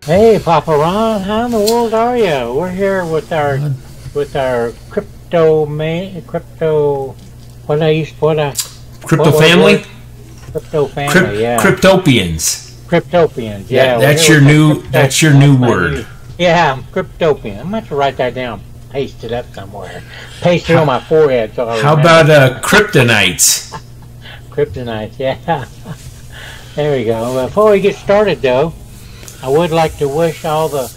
Hey, Papa Ron, how in the world are you? We're here with our crypto. Crypto family? Crypto family, yeah. Cryptopians. Cryptopians, Yeah, yeah. that's your new word. Yeah, I'm cryptopian. I'm going to write that down, paste it up somewhere. Paste it on my forehead so I How remember. about kryptonites? Kryptonite, yeah. There we go. Before we get started, though, I would like to wish all the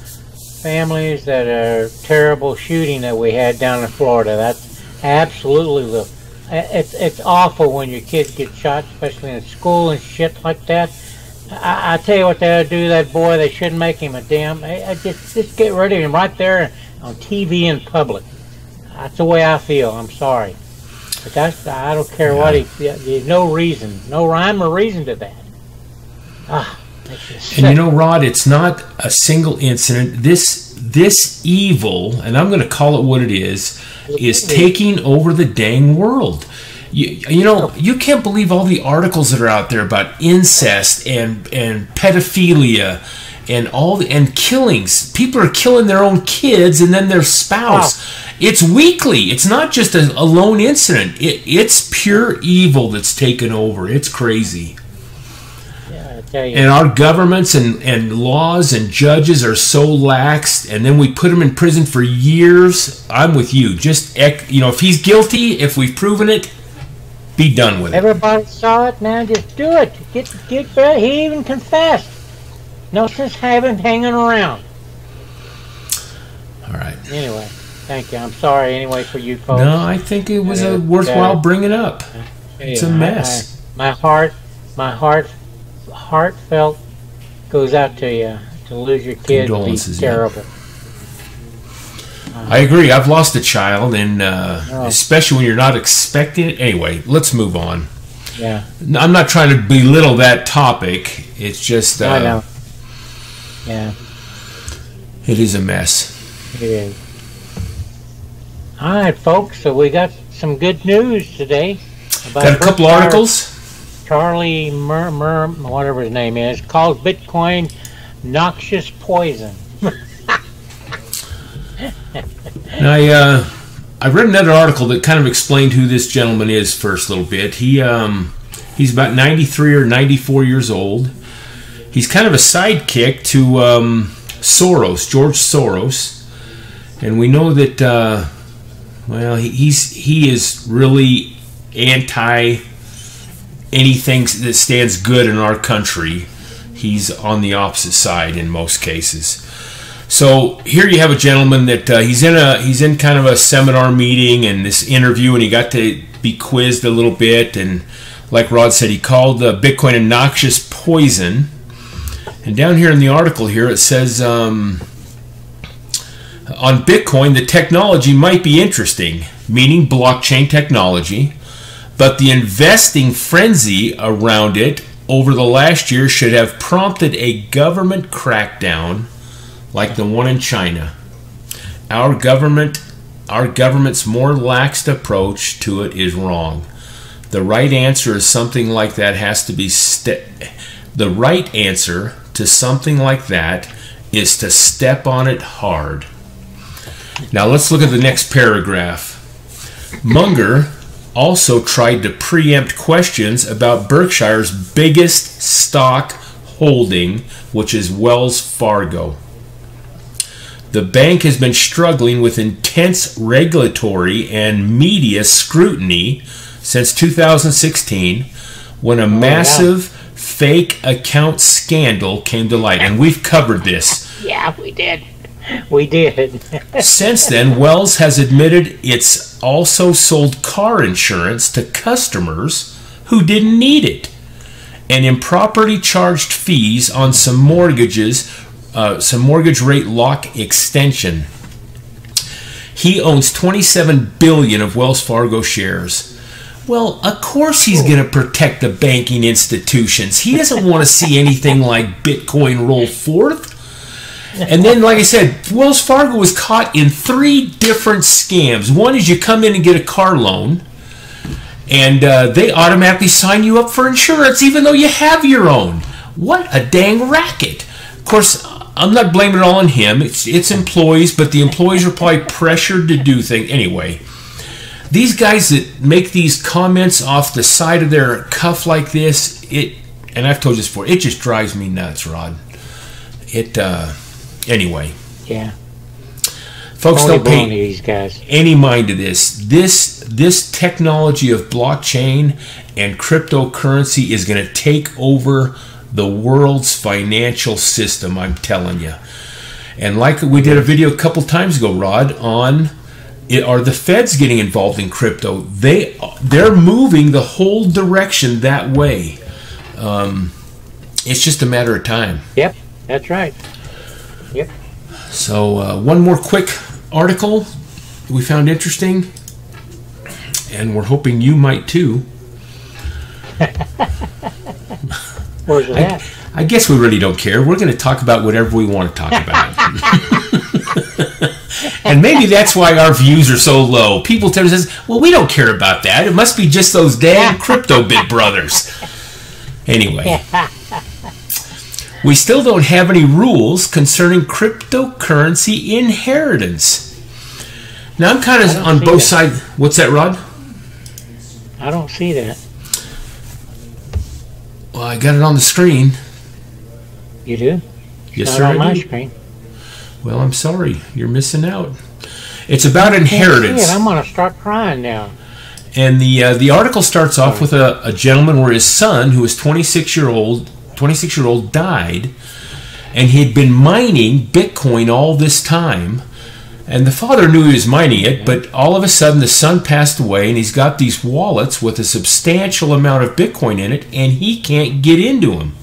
families that are terrible shooting that we had down in Florida. That's absolutely it's awful when your kids get shot, especially in school and shit like that. I tell you what they ought to do to that boy. They shouldn't make him a damn. Just get rid of him right there on TV in public. That's the way I feel. I'm sorry, but I don't care what there's no reason, no rhyme or reason to that. And you know, Rod, it's not a single incident. This evil, and I'm going to call it what it is taking over the dang world. You know, you can't believe all the articles that are out there about incest and pedophilia and killings. People are killing their own kids and then their spouse. Wow. It's weekly. It's not just a lone incident. It's pure evil that's taken over. It's crazy. And our governments and laws and judges are so lax, and then we put him in prison for years. I'm with you. Just, if he's guilty, if we've proven it, be done with it. Everybody saw it, man. Just do it. Get back. He even confessed. No sense having hanging around. All right. Anyway, thank you. I'm sorry anyway for you folks. No, I think it was worthwhile bringing up. It's a mess. My heartfelt goes out to you. To lose your kid would be terrible. I agree. I've lost a child, and especially when you're not expecting it. Anyway, let's move on. Yeah. I'm not trying to belittle that topic. It's just... I know. Yeah. It is a mess. It is. All right, folks. So we got some good news today. Got a couple articles. Charlie whatever his name is, calls Bitcoin noxious poison. I read another article that kind of explained who this gentleman is first a little bit. He's about 93 or 94 years old. He's kind of a sidekick to George Soros, and we know that he is really anti anything that stands good in our country. He's on the opposite side in most cases. So here you have a gentleman that he's in kind of a seminar meeting and this interview, and he got to be quizzed a little bit, and like Rod said, he called Bitcoin a noxious poison. And down here in the article here it says on Bitcoin the technology might be interesting, meaning blockchain technology, but the investing frenzy around it over the last year should have prompted a government crackdown like the one in China. Our government's more laxed approach to it is wrong. The right answer is something like that has to be the right answer to something like that is to step on it hard. Now let's look at the next paragraph. Munger also tried to preempt questions about Berkshire's biggest stock holding, which is Wells Fargo. The bank has been struggling with intense regulatory and media scrutiny since 2016 when a massive fake account scandal came to light. And we've covered this. Yeah, we did. We did. Since then, Wells has admitted it's also sold car insurance to customers who didn't need it and improperly charged fees on some mortgage rate lock extension. He owns $27 billion of Wells Fargo shares. Well, of course he's going to protect the banking institutions. He doesn't want to see anything like Bitcoin roll forth. And then, like I said, Wells Fargo was caught in 3 different scams. One is you come in and get a car loan, and they automatically sign you up for insurance even though you have your own. What a dang racket. Of course, I'm not blaming it all on him. It's employees, but the employees are probably pressured to do things anyway. These guys that make these comments off the side of their cuff like this, and I've told you this before, it just drives me nuts, Rod. Anyway. Yeah. Folks, don't pay these guys any mind to this. This technology of blockchain and cryptocurrency is going to take over the world's financial system, I'm telling you. And like we did a video a couple times ago, Rod, on are the feds getting involved in crypto? They're moving the whole direction that way. It's just a matter of time. Yep, that's right. Yep. So one more quick article we found interesting, and we're hoping you might too. Where's it at? I guess we really don't care. We're going to talk about whatever we want to talk about. And maybe that's why our views are so low. People tell us, well, we don't care about that. It must be just those damn crypto bit brothers. Anyway. We still don't have any rules concerning cryptocurrency inheritance. Now, I'm kind of on both sides. What's that, Rod? I don't see that. Well, I got it on the screen. You do? Yes, It's sir. not on my screen. Well, I'm sorry. You're missing out. It's about inheritance. I'm going to start crying now. And the article starts off with a gentleman where his son, who was 26-year-old, died, and he had been mining Bitcoin all this time. And the father knew he was mining it, but all of a sudden the son passed away, and he's got these wallets with a substantial amount of Bitcoin in it, and he can't get into them.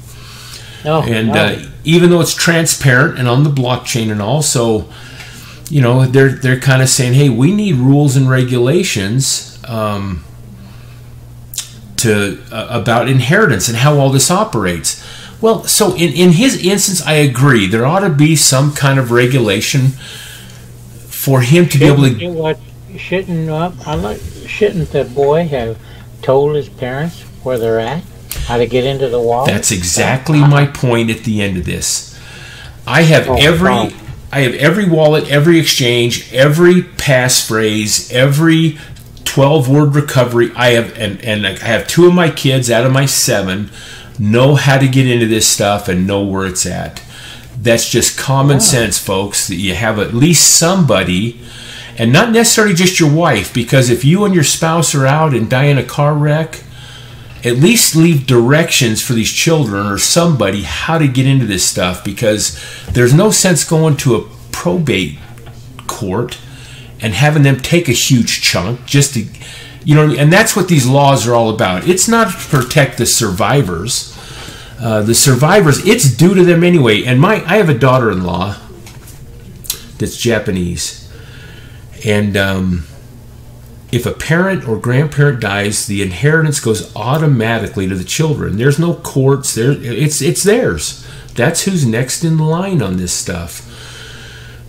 Even though it's transparent and on the blockchain and all, so you know they're kind of saying, hey, we need rules and regulations about inheritance and how all this operates. Well, so in his instance, I agree. There ought to be some kind of regulation for him to be able to. Shouldn't the boy have told his parents where they're at, how to get into the wallet? That's exactly my point at the end of this. I have every wallet, every exchange, every passphrase, every 12-word recovery. I have 2 of my kids out of my 7 know how to get into this stuff and know where it's at. That's just common sense, folks, that you have at least somebody, and not necessarily just your wife, because if you and your spouse are out and die in a car wreck, at least leave directions for these children or somebody how to get into this stuff, because there's no sense going to a probate court and having them take a huge chunk just to, and that's what these laws are all about. It's not to protect the survivors. The survivors, it's due to them anyway. And I have a daughter-in-law that's Japanese, and if a parent or grandparent dies, the inheritance goes automatically to the children. There's no courts there. It's theirs. That's who's next in line on this stuff.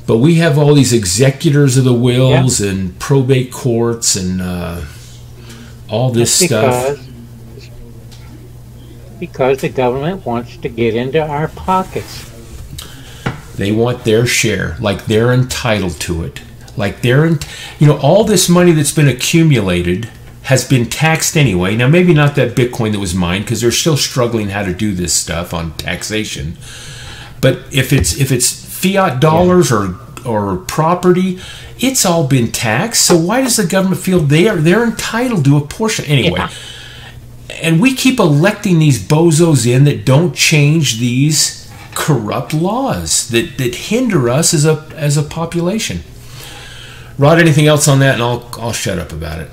But we have all these executors of the wills and probate courts and all this stuff. Because the government wants to get into our pockets. They want their share, like they're entitled to it. Like all this money that's been accumulated has been taxed anyway. Now, maybe not that Bitcoin that was mined, because they're still struggling how to do this stuff on taxation. But if it's fiat dollars or property, it's all been taxed. So why does the government feel they're entitled to a portion anyway? Yeah. And we keep electing these bozos in that don't change these corrupt laws that hinder us as a population. Rod, anything else on that? And I'll shut up about it.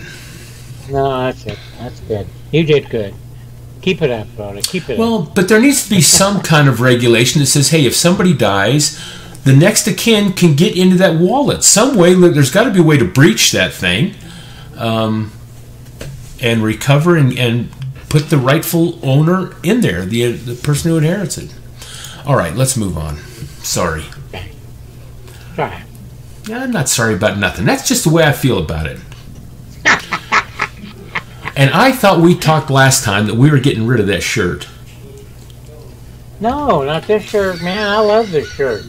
No, that's it. That's good. You did good. Keep it up, Rod. Keep it up. Well, but there needs to be some kind of regulation that says, hey, if somebody dies, the next of kin can get into that wallet. Some way, there's got to be a way to breach that thing and recover and put the rightful owner in there, the person who inherits it. All right, let's move on. Sorry. Sorry. I'm not sorry about nothing. That's just the way I feel about it. And I thought we talked last time that we were getting rid of that shirt. No, not this shirt, man. I love this shirt.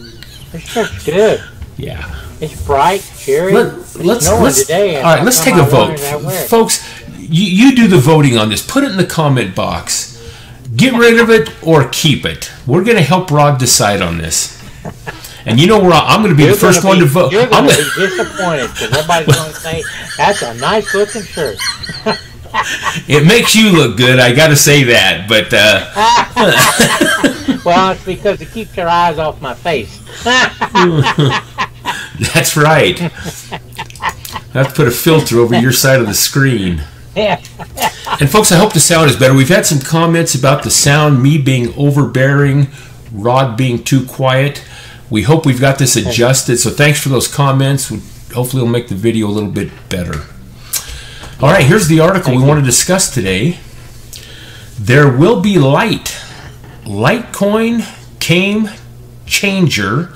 This shirt's good. Yeah. It's bright, cheery. Let's today. All right, let's take a vote. Folks, you do the voting on this. Put it in the comment box. Get rid of it or keep it. We're going to help Rod decide on this. And you know where I'm going to be the first one to vote. You're going to be disappointed because everybody's going to say, that's a nice looking shirt. It makes you look good, I got to say that. But well, it's because it keeps your eyes off my face. That's right. I have to put a filter over your side of the screen. Yeah. And folks, I hope the sound is better. We've had some comments about the sound, me being overbearing, Rod being too quiet. We hope we've got this adjusted, so thanks for those comments. Hopefully it'll make the video a little bit better. All right, here's the article we want to discuss today. There will be light. Litecoin Game Changer.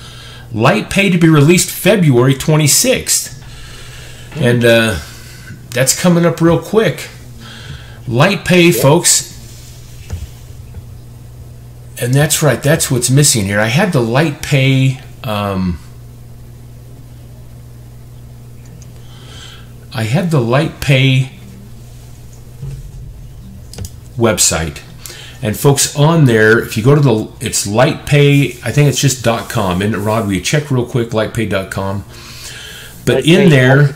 LitePay to be released February 26th. And that's coming up real quick. LitePay, folks. And that's right, that's what's missing here. I had the LitePay website. And folks, on there, if you go to it's LitePay, I think it's just .com. Isn't it, Rod? Will you check real quick, LitePay.com? But in there,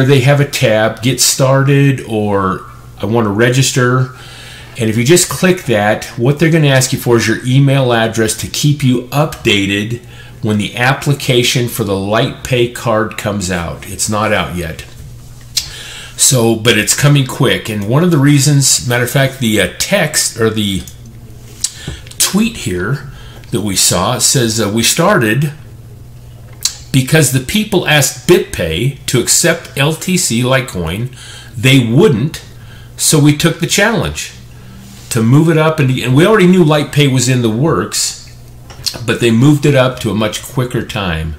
they have a tab, Get Started, or I want to register. And if you just click that, what they're going to ask you for is your email address to keep you updated when the application for the LitePay card comes out. It's not out yet. So, but it's coming quick. And one of the reasons, matter of fact, the text or the tweet here that we saw says, we started because the people asked BitPay to accept LTC Litecoin. They wouldn't, so we took the challenge to move it up. And we already knew LitePay was in the works, but they moved it up to a much quicker time.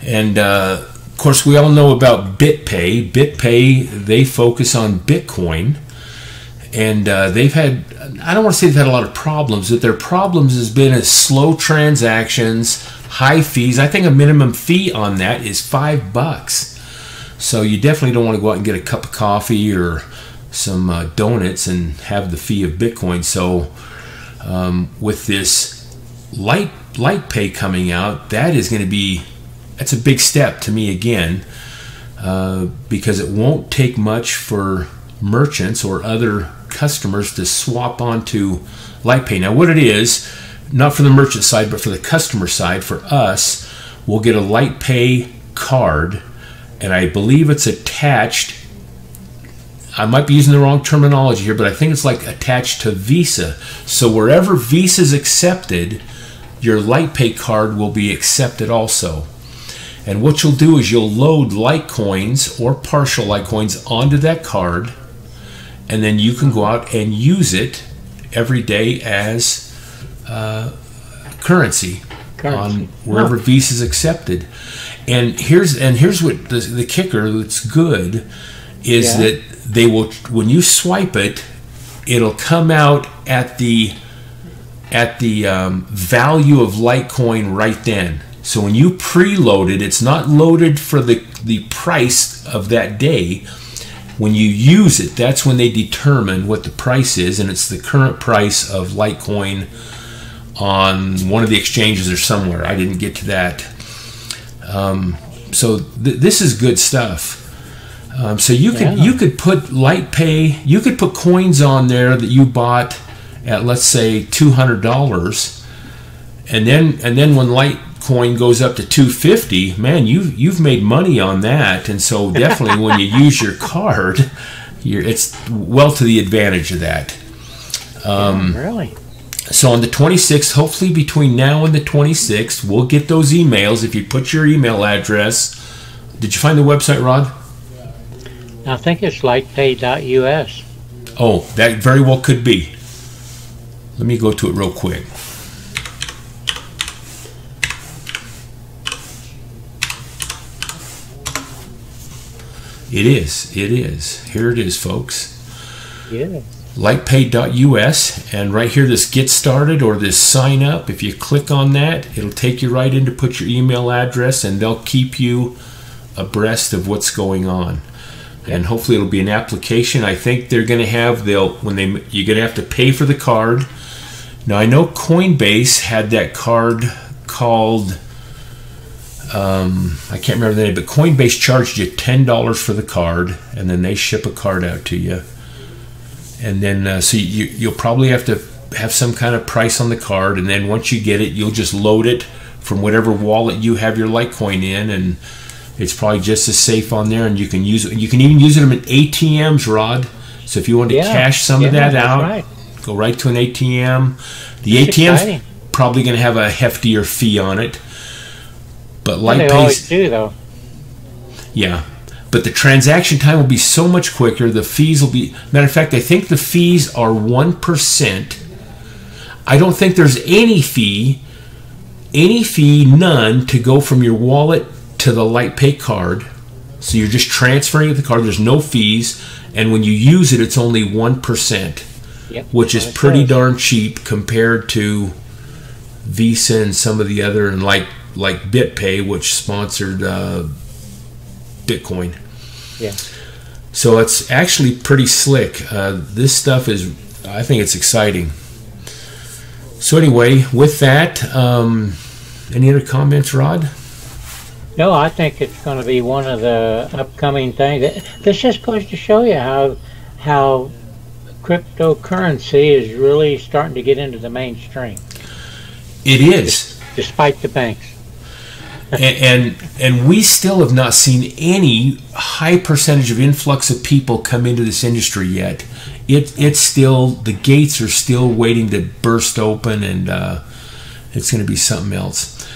And of course, we all know about BitPay. BitPay, they focus on Bitcoin, and they've had, I don't want to say they've had a lot of problems, but their problems has been slow transactions, high fees. I think a minimum fee on that is $5. So you definitely don't want to go out and get a cup of coffee or some donuts and have the fee of Bitcoin. So with this LitePay coming out, that is going to be, that's a big step to me again, because it won't take much for merchants or other customers to swap onto LitePay. Now what it is, not for the merchant side, but for the customer side, for us, we'll get a LitePay card, and I believe it's attached, I might be using the wrong terminology here, but I think it's like attached to Visa. So wherever Visa is accepted, your LitePay card will be accepted also. And what you'll do is you'll load Litecoins or partial Litecoins onto that card, and then you can go out and use it every day as currency on wherever Visa is accepted. And here's what the kicker that's good is that they will, when you swipe it, it'll come out at the value of Litecoin right then. So when you preload it, it's not loaded for the price of that day. When you use it, that's when they determine what the price is, and it's the current price of Litecoin on one of the exchanges or somewhere. I didn't get to that. So this is good stuff. So you could put LitePay, you could put coins on there that you bought at, let's say, $200, and then when Litecoin goes up to $250, man, you've made money on that. And so definitely when you use your card, it's well to the advantage of that. Really? So on the 26th, hopefully between now and the 26th, we'll get those emails. If you put your email address, did you find the website, Rod? I think it's litepay.us. Oh, that very well could be. Let me go to it real quick. It is. Here it is, folks. Yes. lightpay.us, and right here, this get started or this sign up, if you click on that, it'll take you right in to put your email address, and they'll keep you abreast of what's going on. And hopefully it'll be an application. I think they're going to have, you're going to have to pay for the card. Now I know Coinbase had that card called, I can't remember the name, but Coinbase charged you $10 for the card, and then they ship a card out to you. And then, so you'll probably have to have some kind of price on the card, and then once you get it, you'll just load it from whatever wallet you have your Litecoin in, and it's probably just as safe on there, and you can use it. You can even use it in ATMs, Rod. So if you want to cash some of that out, go right to an ATM. The ATM's probably going to have a heftier fee on it, but LitePay, they always do, though. Yeah. But the transaction time will be so much quicker. The fees will be... Matter of fact, I think the fees are 1%. I don't think there's any fee, none, to go from your wallet to the LitePay card. So you're just transferring the card. There's no fees. And when you use it, it's only 1%, which is pretty darn cheap compared to Visa and some of the other, and like BitPay, which sponsored Bitcoin. Yeah. So it's actually pretty slick. This stuff is, I think it's exciting. So anyway, with that, any other comments, Rod? No, I think it's going to be one of the upcoming things. This just goes to show you how cryptocurrency is really starting to get into the mainstream. It is. Despite the banks. And we still have not seen any high percentage of influx of people come into this industry yet. It's still, the gates are still waiting to burst open, and it's going to be something else.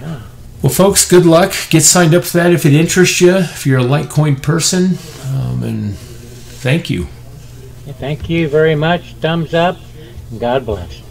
Yeah. Well, folks, good luck. Get signed up for that if it interests you, if you're a Litecoin person. And thank you. Thank you very much. Thumbs up. And God bless.